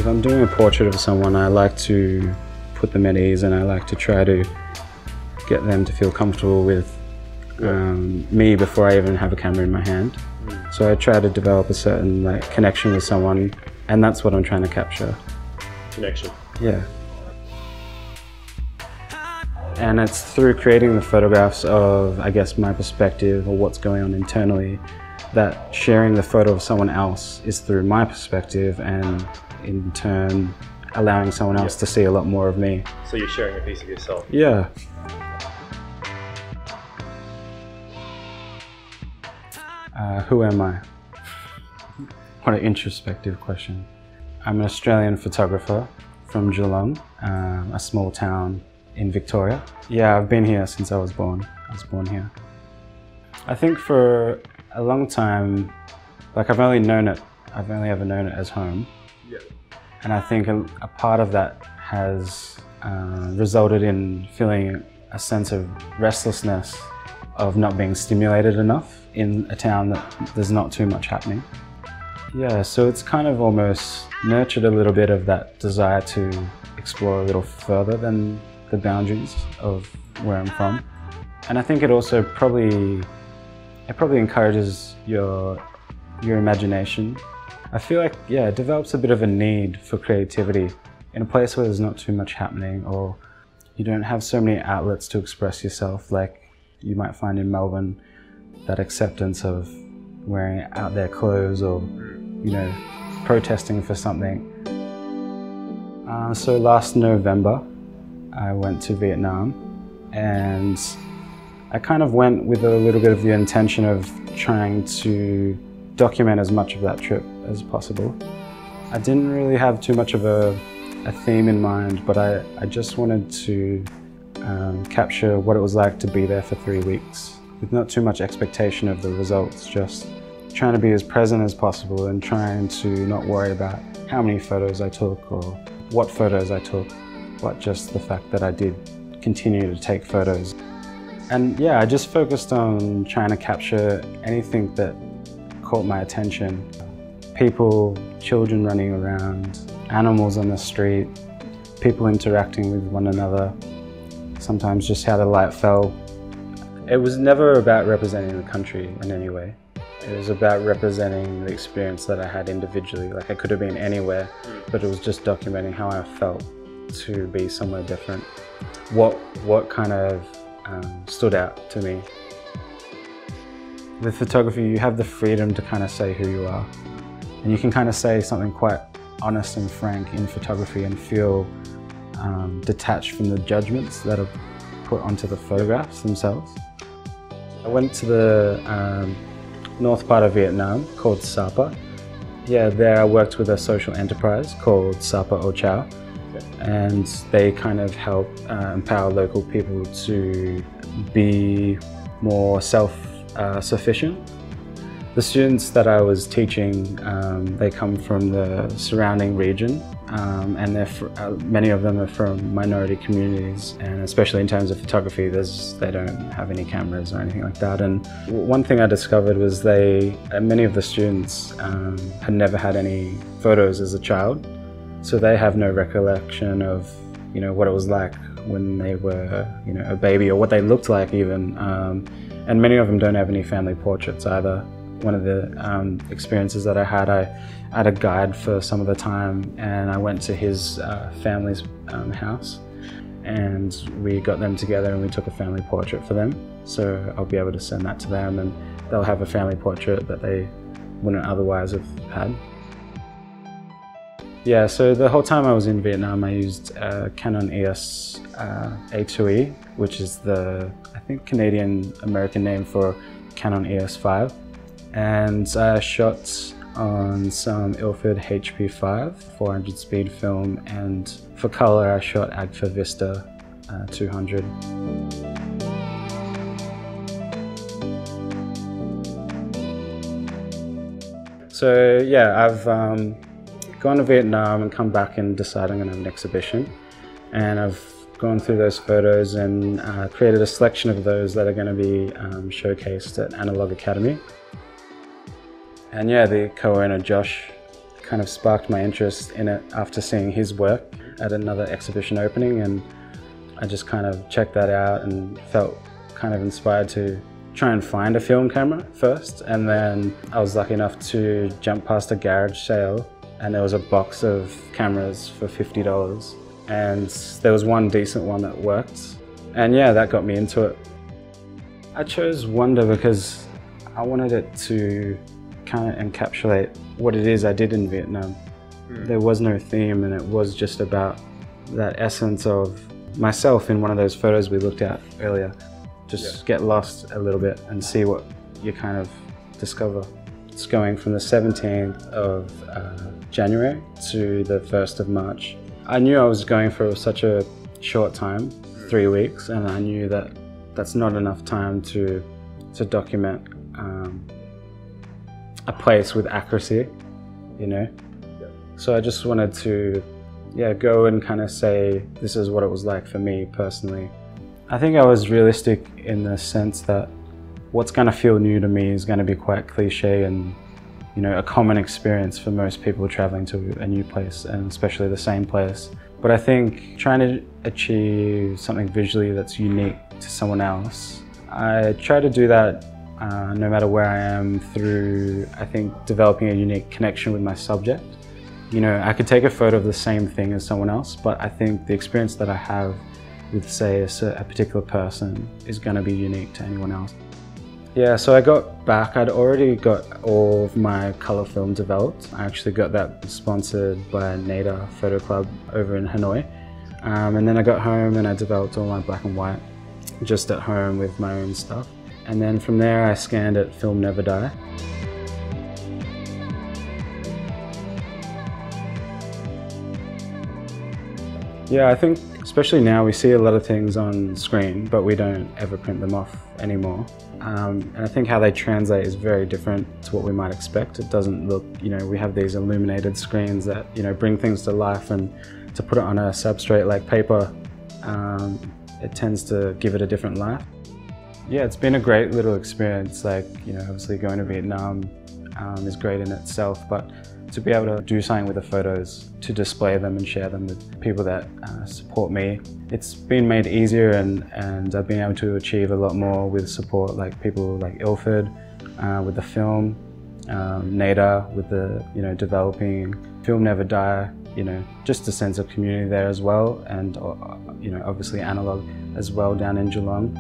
I'm doing a portrait of someone, I like to put them at ease, and I like to try to get them to feel comfortable with me before I even have a camera in my hand. So I try to develop a certain connection with someone, and that's what I'm trying to capture. Connection. Yeah. And it's through creating the photographs of, I guess, my perspective or what's going on internally, that sharing the photo of someone else is through my perspective, and in turn allowing someone else to see a lot more of me. So you're sharing a piece of yourself. Yeah. Who am I? What an introspective question. I'm an Australian photographer from Geelong, a small town in Victoria. Yeah, I've been here since I was born. I was born here. I think for a long time, I've only ever known it as home. Yeah. And I think a part of that has resulted in feeling a sense of restlessness of not being stimulated enough in a town that there's not too much happening. Yeah, so it's kind of almost nurtured a little bit of that desire to explore a little further than the boundaries of where I'm from. And I think it also probably encourages your imagination. I feel like, yeah, it develops a bit of a need for creativity in a place where there's not too much happening, or you don't have so many outlets to express yourself like you might find in Melbourne. That acceptance of wearing out their clothes, or protesting for something. So last November I went to Vietnam, and I kind of went with a little bit of the intention of trying to document as much of that trip as possible. I didn't really have too much of a theme in mind, but I just wanted to capture what it was like to be there for 3 weeks, with not too much expectation of the results, just trying to be as present as possible and trying to not worry about how many photos I took or what photos I took, but just the fact that I did continue to take photos. And yeah, I just focused on trying to capture anything that caught my attention. People, children running around, animals on the street, people interacting with one another, sometimes just how the light fell. It was never about representing the country in any way. It was about representing the experience that I had individually. I could have been anywhere, but it was just documenting how I felt to be somewhere different. What kind of stood out to me. With photography, you have the freedom to kind of say who you are. And you can kind of say something quite honest and frank in photography and feel detached from the judgments that are put onto the photographs themselves. I went to the north part of Vietnam called Sapa. Yeah, there I worked with a social enterprise called Sapa O Chow, and they kind of help empower local people to be more self-sufficient. The students that I was teaching, they come from the surrounding region, and many of them are from minority communities, and especially in terms of photography, they don't have any cameras or anything like that. And one thing I discovered was many of the students had never had any photos as a child, so they have no recollection of what it was like when they were a baby, or what they looked like even. And many of them don't have any family portraits either. One of the experiences that I had a guide for some of the time, and I went to his family's house, and we got them together and we took a family portrait for them. So I'll be able to send that to them, and they'll have a family portrait that they wouldn't otherwise have had. Yeah, so the whole time I was in Vietnam, I used Canon EOS A2E, which is the, I think, Canadian-American name for Canon EOS 5. And I shot on some Ilford HP5 400 speed film, and for color I shot Agfa Vista 200. So yeah, I've gone to Vietnam and come back and decided I'm going to have an exhibition, and I've gone through those photos and created a selection of those that are going to be showcased at Analogue Academy. And yeah, the co-owner Josh kind of sparked my interest in it after seeing his work at another exhibition opening, and I just kind of checked that out and felt kind of inspired to try and find a film camera first. And then I was lucky enough to jump past a garage sale, and there was a box of cameras for $50, and there was one decent one that worked, and yeah, that got me into it. I chose Wonder because I wanted it to kind of encapsulate what it is I did in Vietnam. There was no theme, and it was just about that essence of myself in one of those photos we looked at earlier. Just get lost a little bit and see what you kind of discover. It's going from the 17th of January to the 1st of March. I knew I was going for such a short time, 3 weeks, and I knew that that's not enough time to document a place with accuracy, you know? So I just wanted to go and kind of say, this is what it was like for me personally. I think I was realistic in the sense that what's going to feel new to me is going to be quite cliche and, you know, a common experience for most people traveling to a new place, and especially the same place. But I think trying to achieve something visually that's unique to someone else, I try to do that no matter where I am through, I think, developing a unique connection with my subject. You know, I could take a photo of the same thing as someone else, but I think the experience that I have with, say, a particular person is going to be unique to anyone else. Yeah, so I got back, I'd already got all of my colour film developed. I actually got that sponsored by Nadar Photo Club over in Hanoi. And then I got home and I developed all my black and white just at home with my own stuff. And then from there I scanned it Film Never Die. Yeah, I think especially now we see a lot of things on screen, but we don't ever print them off anymore. And I think how they translate is very different to what we might expect. It doesn't look, you know, we have these illuminated screens that, you know, bring things to life, and to put it on a substrate like paper, it tends to give it a different life. Yeah, it's been a great little experience. Like, you know, obviously going to Vietnam is great in itself, but to be able to do something with the photos, to display them and share them with people that support me, it's been made easier, and I've been able to achieve a lot more with support, like people like Ilford with the film, Nadar with the, you know, developing Film Never Die, you know, just a sense of community there as well, and you know, obviously Analogue as well down in Geelong.